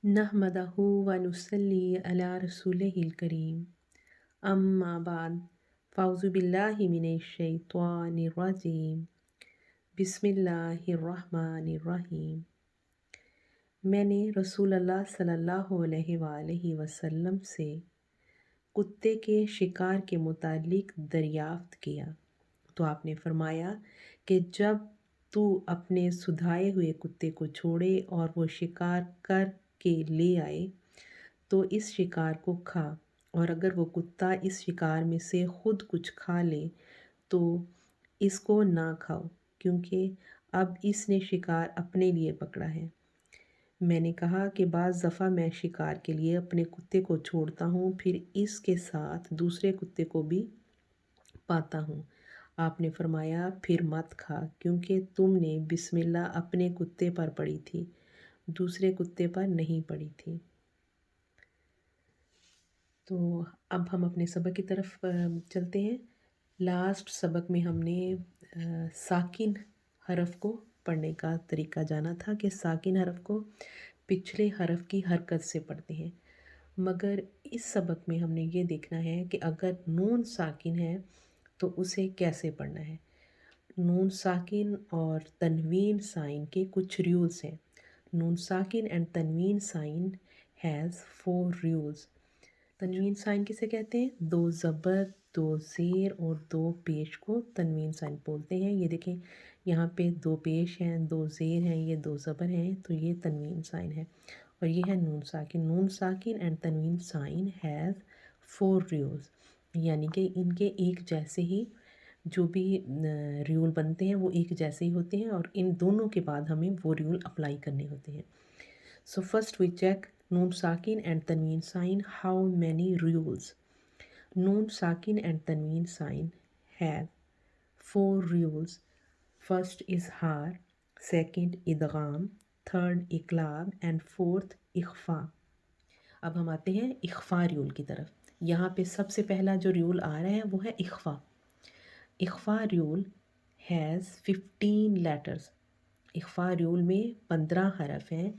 नहमदहु व नुसल्ली अला रसूलिहिल करीम अम्मा बाद फ़ाउज़ु बिल्लाहि मिनश शैतानिर रजीम बिस्मिल्लाहिर रहमानिर रहीम। मैंने रसूलुल्लाह सल्लल्लाहु अलैहि वसल्लम से कुत्ते के शिकार के मुतालिक दरियाफ्त किया तो आपने फरमाया कि जब तू अपने सुधाए हुए कुत्ते को छोड़े और वो शिकार कर के ले आए तो इस शिकार को खा, और अगर वो कुत्ता इस शिकार में से खुद कुछ खा ले तो इसको ना खाओ, क्योंकि अब इसने शिकार अपने लिए पकड़ा है। मैंने कहा कि बाज़ दफ़ा मैं शिकार के लिए अपने कुत्ते को छोड़ता हूँ, फिर इसके साथ दूसरे कुत्ते को भी पाता हूँ। आपने फरमाया फिर मत खा, क्योंकि तुमने बिस्मिल्लाह अपने कुत्ते पर पड़ी थी, दूसरे कुत्ते पर नहीं पड़ी थी। तो अब हम अपने सबक की तरफ चलते हैं। लास्ट सबक में हमने साकिन हरफ को पढ़ने का तरीका जाना था कि साकिन हरफ को पिछले हरफ की हरकत से पढ़ते हैं, मगर इस सबक में हमने ये देखना है कि अगर नून साकिन है तो उसे कैसे पढ़ना है। नून साकिन और तनवीन साइन के कुछ रूल्स हैं। नून साकिन एंड तनवीन साइन हैज़ 4 रूल्स। तनवीन साइन किसे कहते हैं? 2 ज़बर, 2 ज़ेर और 2 पेश को तनवीन साइन बोलते हैं। ये देखें, यहाँ पे 2 पेश हैं, 2 ज़ेर हैं, ये 2 ज़बर हैं, तो ये तनवीन साइन है। और ये है नून साकिन। नून साकिन एंड तनवीन साइन हैज़ 4 रूल्स, यानी कि इनके एक जैसे ही जो भी रूल बनते हैं वो एक जैसे ही होते हैं, और इन दोनों के बाद हमें वो रूल अप्लाई करने होते हैं। So first we check Noon Sakin and Tanween sign. How many rules? Noon Sakin and Tanween sign have 4 rules. First is har, second idgham, third iqlab and fourth ikhfa. अब हम आते हैं इख्फा rule की तरफ। यहाँ पे सबसे पहला जो रूल आ रहा है वो है इख्फा। इख्फा रूल हैज़ 15 लेटर्स। इख्फा रूल में 15 हरफ हैं,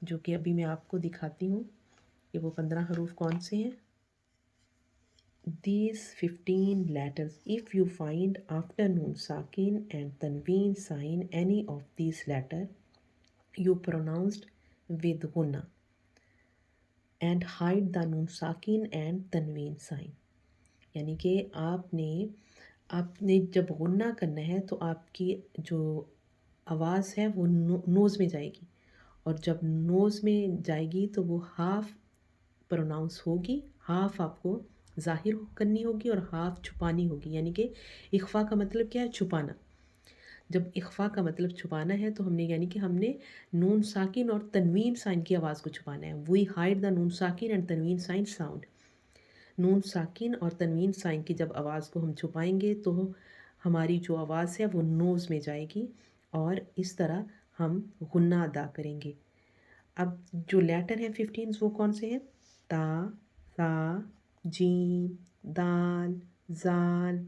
जो कि अभी मैं आपको दिखाती हूँ कि वो 15 हरूफ कौन से हैं। These 15 letters, if you find after noon sakin and tanween sign any of these letter, you pronounced with gunna and hide the noon sakin and tanween sign। यानी कि आपने जब गुन्ना करना है तो आपकी जो आवाज़ है वो नोज़ में जाएगी, और जब नोज़ में जाएगी तो वो हाफ़ प्रोनाउंस होगी, हाफ़ आपको ज़ाहिर करनी होगी और हाफ़ छुपानी होगी। यानी कि इख्फ़ा का मतलब क्या है? छुपाना। जब इख्फ़ा का मतलब छुपाना है तो हमने नून साकिन और तनवीन साइन की आवाज़ को छुपाना है। वी हाइड द नून साकिन एंड तनवीन साइन साउंड। नून साकिन और तनवीन साइन की जब आवाज़ को हम छुपाएंगे तो हमारी जो आवाज़ है वो नोज़ में जाएगी, और इस तरह हम गुन्ना अदा करेंगे। अब जो लेटर हैं 15 वो कौन से हैं? ता, सा, जीम, दाल, जाल,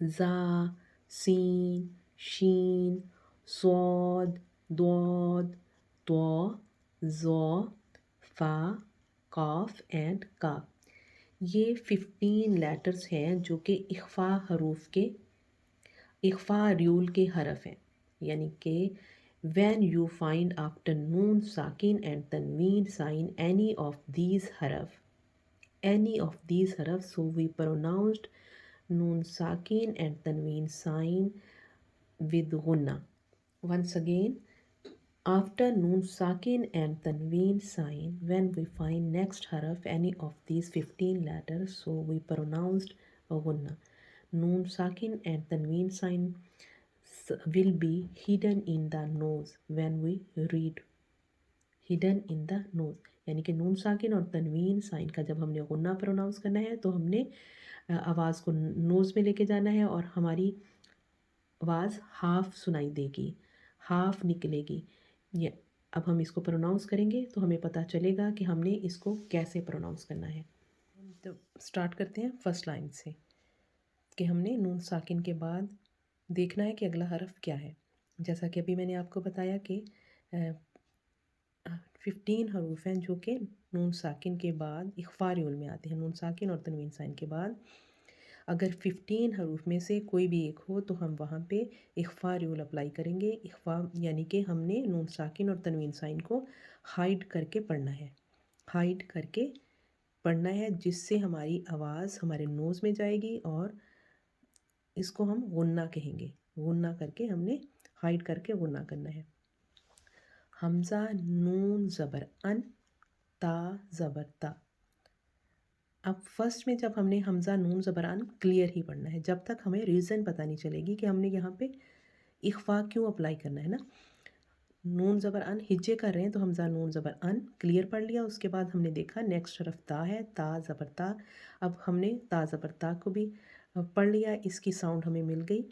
ज़ा, सीन, शीन, स्वाद, द्वाद, त्वा, ज़ा, फ़ा, काफ एंड काफ। ये 15 लेटर्स हैं जो कि इख्फ़ा हरूफ के इख्फ़ा रूल के हरफ हैं। यानी कि when you find after noon sakin and tanween sign any of these haraf, so we pronounced noon sakin and tanween sign with gunna. Once again, after noon sakin and tanween sign, when we find next haraf any of these 15 letters, so we pronounced a gunna. Noon sakin and tanween sign will be hidden in the nose when we read. Hidden in the nose, यानी कि नून साकिन और तनवीन sign का जब हमने गुन्ना pronounce करना है तो हमने आवाज़ को नोज़ में लेके जाना है, और हमारी आवाज़ हाफ़ सुनाई देगी, हाफ़ निकलेगी। ये अब हम इसको प्रोनाउंस करेंगे तो हमें पता चलेगा कि हमने इसको कैसे प्रोनाउंस करना है। तो स्टार्ट करते हैं फर्स्ट लाइन से कि हमने नून साकिन के बाद देखना है कि अगला हरफ क्या है। जैसा कि अभी मैंने आपको बताया कि 15 हरूफ हैं जो कि नून साकिन के बाद इख्फा यूल में आते हैं, नून साकिन और तनवीन साइन के बाद। अगर 15 हरूफ में से कोई भी एक हो तो हम वहाँ पे इख्फा यूल अप्लाई करेंगे। इख्फा यानी कि हमने नून साकिन और तनवीन साइन को हाइड करके पढ़ना है, हाइड करके पढ़ना है, जिससे हमारी आवाज़ हमारे नोज़ में जाएगी और इसको हम गुन्ना कहेंगे। गुन्ना करके हमने हाइड करके गुन्ना करना है। हमज़ा नून ज़बर अन, ता ज़बर ता। अब फर्स्ट में जब हमने हमज़ा नून ज़बर अन क्लियर ही पढ़ना है, जब तक हमें रीज़न पता नहीं चलेगी कि हमने यहाँ पे इख्फा क्यों अप्लाई करना है ना। नून ज़बर अन हिज्जे कर रहे हैं तो हमज़ा नून ज़बर अन क्लियर पढ़ लिया। उसके बाद हमने देखा नेक्स्ट हरफ ता है, ता ज़बर ता। अब हमने ता ज़बर ता को भी पढ़ लिया, इसकी साउंड हमें मिल गई।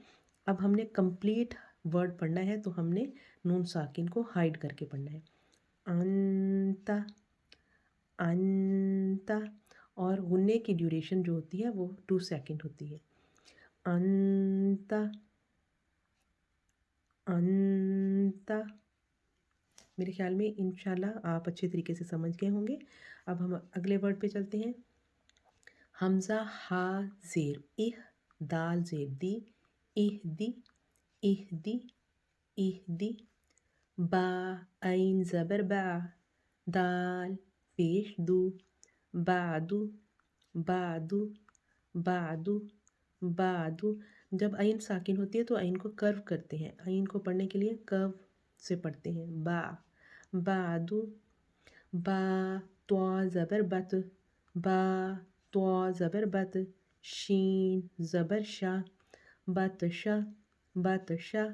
अब हमने कंप्लीट वर्ड पढ़ना है तो हमने नून साकिन को हाइड करके पढ़ना है। अंता, अंता। और गुन्ने की ड्यूरेशन जो होती है वो 2 सेकंड होती है। अंता, अंता। मेरे ख्याल में इंशाल्लाह आप अच्छे तरीके से समझ गए होंगे। अब हम अगले वर्ड पे चलते हैं। हमज़ा हा ज़ेर इह, दाल ज़ेर दी, इह दी, इह दी, इह दी। बा ऐन ज़बर बा, दाल पेश दू, बादू, बादू, बादू, बादू। जब ऐन साकिन होती है तो ऐन को कर्व करते हैं, ऐन को पढ़ने के लिए कर्व से पढ़ते हैं। बा, बादू, बा त्वा ज़बर बत, बा त्वा ज़बर बत। शीन ज़बर शा, बतशा, बतशा,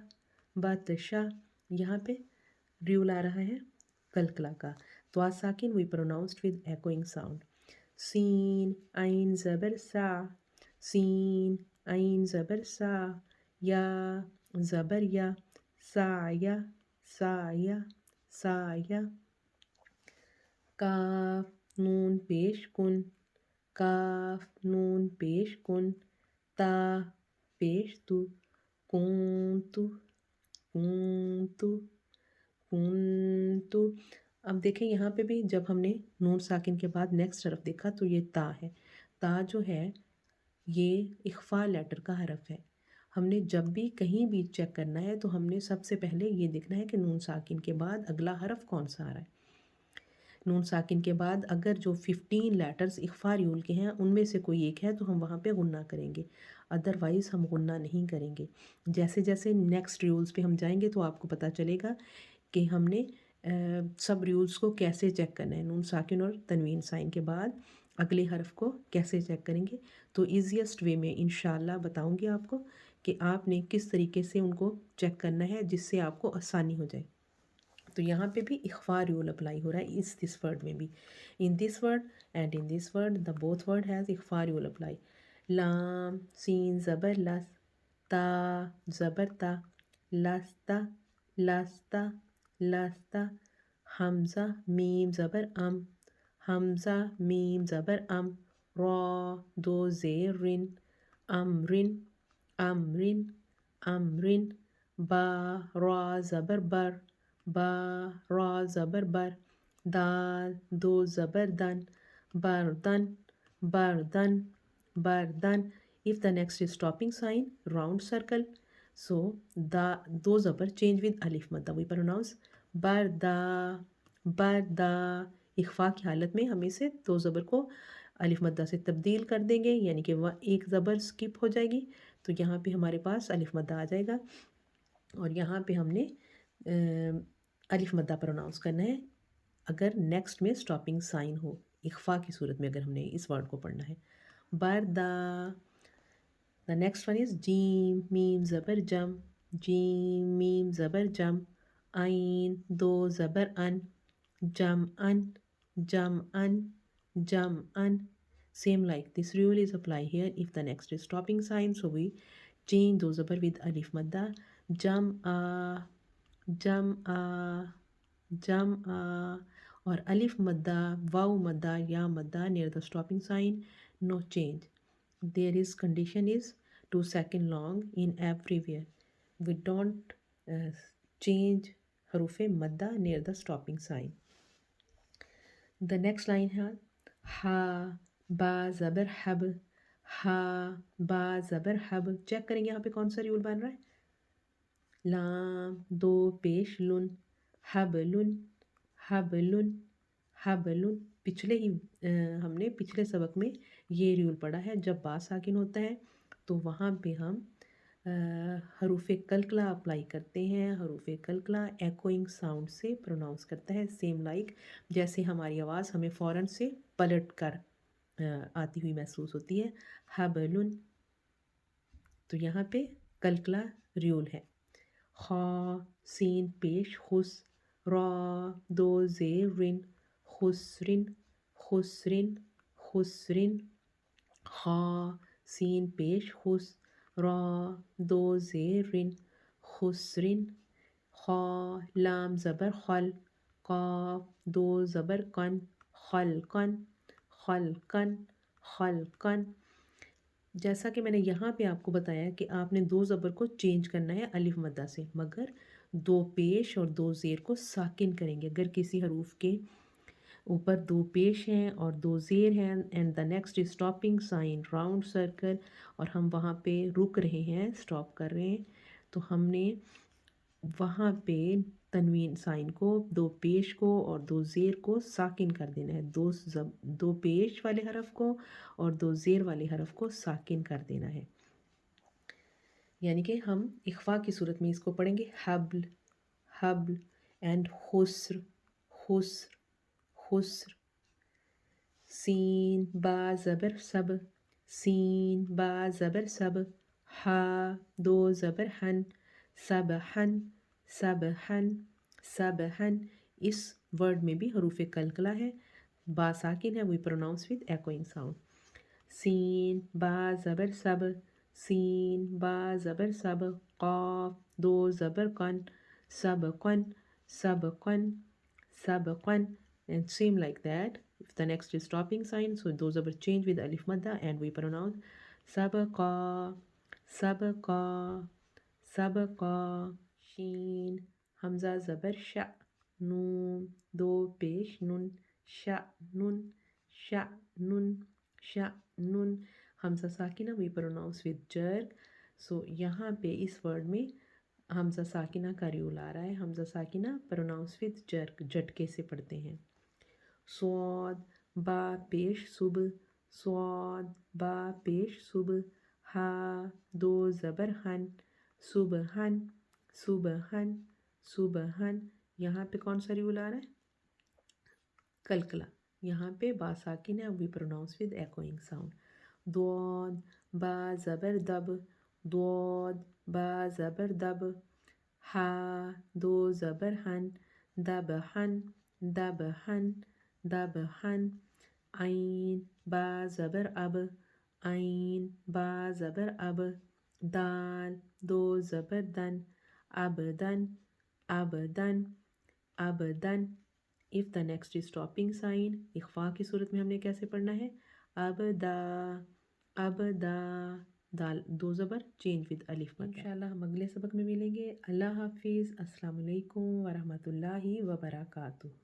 बतशा। यहाँ पे र्यूल आ रहा है कलकला का। त्वा साकिन we pronounced with echoing sound. सीन ऐन ज़बर सा, सीन ऐन ज़बर सा। या ज़बर या, साया, साया, साया। काफ नून पेश कुन, काफ नून पेश कुन। ता पेश तु, कुंतु, कुंतु, कुंतु। अब देखें यहाँ पे भी जब हमने नून साकिन के बाद नेक्स्ट हरफ देखा तो ये ता है। ता जो है ये इख्फा लेटर का हरफ है। हमने जब भी कहीं भी चेक करना है तो हमने सबसे पहले ये देखना है कि नून साकिन के बाद अगला हरफ कौन सा आ रहा है। नून साकिन के बाद अगर जो 15 लेटर्स इख्फा यूल के हैं उनमें से कोई एक है तो हम वहाँ पे गुन्ना करेंगे, अदरवाइज़ हम गुन्ना नहीं करेंगे। जैसे जैसे नेक्स्ट रूल्स पे हम जाएंगे तो आपको पता चलेगा कि हमने सब रूल्स को कैसे चेक करना है। नून साकिन और तनवीन साइन के बाद अगले हरफ को कैसे चेक करेंगे, तो ईज़ीएस्ट वे में इंशाल्लाह बताऊँगी आपको कि आपने किस तरीके से उनको चेक करना है जिससे आपको आसानी हो जाए। तो यहाँ पे भी इख्फा रूल अप्लाई हो रहा है इस दिस वर्ड में भी। In this word and in this word the both word has इख्फा रूल अप्लाई। लाम सीन ज़बर लस, ता ज़बर ता, लस्ता, लस्ता, लस्ता। हमज़ा मीम ज़बर अम, हमज़ा मीम ज़बर अम। रॉ दो ज़ेर रिन, अमरिन, अमरिन, अमरिन। बा रा ज़बर बर, बा रा ज़बर बर। दाल दो ज़बर दन, बर्दन, बर्दन, बर्दन। If the next is stopping sign, round circle. So the दो ज़बर change with alif madda. We pronounce बरदा, बरदा। इख्फा की हालत में हम इसे दो ज़बर को अलिफ मद्दा से तब्दील कर देंगे, यानी कि वह एक ज़बर स्किप हो जाएगी तो यहाँ पे हमारे पास अलिफ मद्दा आ जाएगा। और यहाँ पे हमने अलिफ मद्दा प्रोनाउंस करना है अगर नेक्स्ट में स्टॉपिंग साइन हो, इख्फा की सूरत में अगर हमने इस वर्ड को पढ़ना है। बरदा। द नेक्स्ट वन इज़ जीम मीम ज़बर जम, जीम मीम ज़बर जम। आइन दो ज़बर अन, जम अन, जम अन, जम अन। Same like this rule is apply here if the next is stopping sign. So we change those zabar with alif madda. Jam a, jam a, jam a. Or alif madda, waw madda, ya madda near the stopping sign. No change. There is condition is 2 second long in everywhere. We don't change harufe madda near the stopping sign. The next line है हा बा ज़बर hub, हा बा ज़बर hub. Check करेंगे यहाँ पे कौन सा रूल बन रहा है। लाम दो पेश लुन, हबलुन हबलुन हबलुन। पिछले ही हमने पिछले सबक में ये रूल पढ़ा है, जब बा साकिन होता है तो वहाँ पे हम हरूफ कलकला अप्लाई करते हैं। हरूफ कलकला एकोइंग साउंड से प्रोनाउंस करता है, सेम लाइक जैसे हमारी आवाज़ हमें फ़ौरन से पलट कर आती हुई महसूस होती है। हबलुन, तो यहाँ पे कलकला रूल है। खा सीन पेश खुस, रा दो ज़ेर रिन, खुसरिन खुसरिन खुसरिन। खा सीन पेश खुस, रा दो ज़ेर रिन, खुसरिन। खा लाम ज़बर खल, काफ दो ज़बर कन, खलकन खलकन खलकन। जैसा कि मैंने यहाँ पे आपको बताया कि आपने दो ज़बर को चेंज करना है अलिफ मद्दा से, मगर दो पेश और दो ज़ेर को साकिन करेंगे। अगर किसी हरूफ के ऊपर दो पेश हैं और दो ज़ेर हैं and the next is stopping sign round circle, और हम वहाँ पे रुक रहे हैं, स्टॉप कर रहे हैं, तो हमने वहाँ पे तनवीन साइन को, दो पेश को और दो ज़ेर को साकिन कर देना है। दो पेश वाले हरफ को और दो ज़ेर वाले हरफ को साकिन कर देना है। यानी कि हम इख्फा की सूरत में इसको पढ़ेंगे हब्ल हब्ल एंड खुस्र खुस्र खुस्र। सीन बा ज़बर सब, सीन बा ज़बर सब। हा दो ज़बर हन, सबहन सबहन सबहन। इस वर्ड में भी हरूफ कलकला है, बा साकिन है, we pronounce with echoing sound. सीन बा ज़बर सब, सीन बा ज़बर सब। क़ाफ दो ज़बर कन, सबकन सबकन sabaqan, and same like that. If the next is stopping sign, so those are changed with alif madda and we pronounce sabaqa sabaqa sabaqa. Sheen hamza zabar sha, noon do pesh nun, sha nun sha nun sha nun. Hamza साकिना we pronounce with jerk. So यहाँ पे इस word में हमजा साकिना का rule आ रहा है। Hamza साकिना pronounce with jerk, झटके से पढ़ते हैं। स्वाद बा पेश सुब, स्वाद बा पेश सुब। हा दो ज़बर हन, सुबहन सुबहन सुबहन। यहाँ पे कौन सा रूल आ रहा है, कलकला। यहाँ पे बा साकिन है, we pronounce with echoing sound. द्वाद बा ज़बर दब, द्वाद बा ज़बर दब। हा दो ज़बर हन, दबहन दबहन दबहन। आइन बा ज़बर अब, आइन बा ज़बर अब। दाल दो ज़बर दन, अबदन अबदन अबदन। If the next is stopping sign, इख्फा की सूरत में हमने कैसे पढ़ना है, अबदा अबदा। दाल दो ज़बर चेंज विद अलिफ मद्दा। इंशाल्लाह हम अगले सबक में मिलेंगे। अल्लाह हाफिज़, अस्सलाम वालेकुम व रहमतुल्लाहि व बरकातुहू।